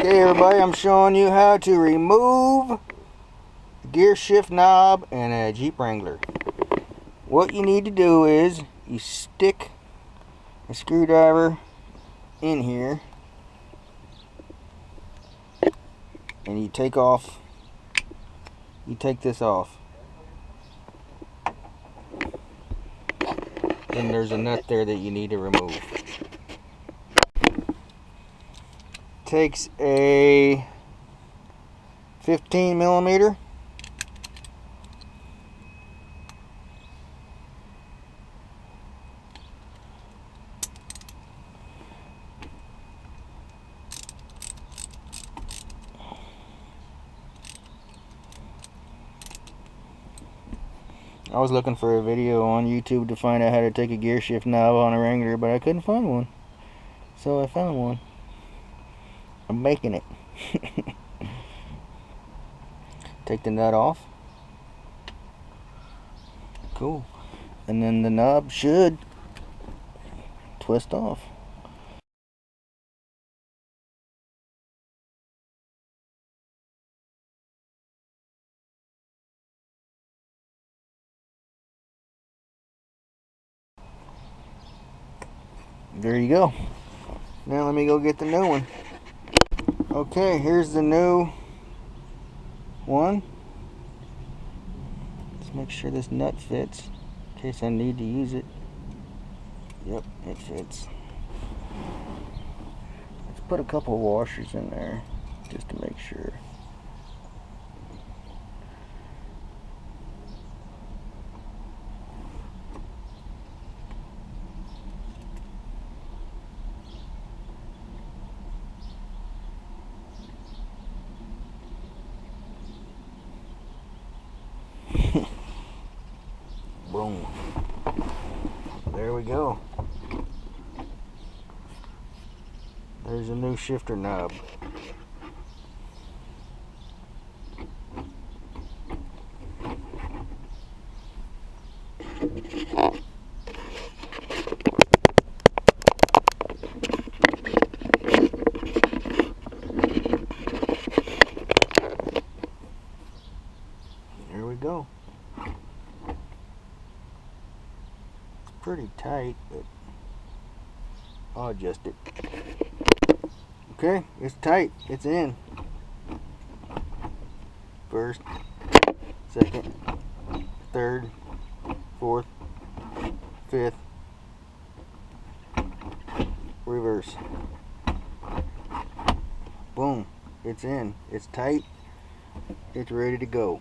Okay everybody, I'm showing you how to remove the gear shift knob in a Jeep Wrangler. What you need to do is you stick a screwdriver in here and you take this off. Then there's a nut there that you need to remove. Takes a 15 millimeter. I was looking for a video on YouTube to find out how to take a gear shift knob on a Wrangler, but I couldn't find one. So I found one. I'm making it. Take the nut off. Cool. And then the knob should twist off. There you go. Now let me go get the new one. Okay, here's the new one. Let's make sure this nut fits in case I need to use it. Yep, it fits. Let's put a couple washers in there just to make sure. Boom. There we go. There's a new shifter knob. There we go. Pretty tight, but I'll adjust it. Okay, it's tight. It's in. First, second, third, fourth, fifth, reverse. Boom. It's in. It's tight. It's ready to go.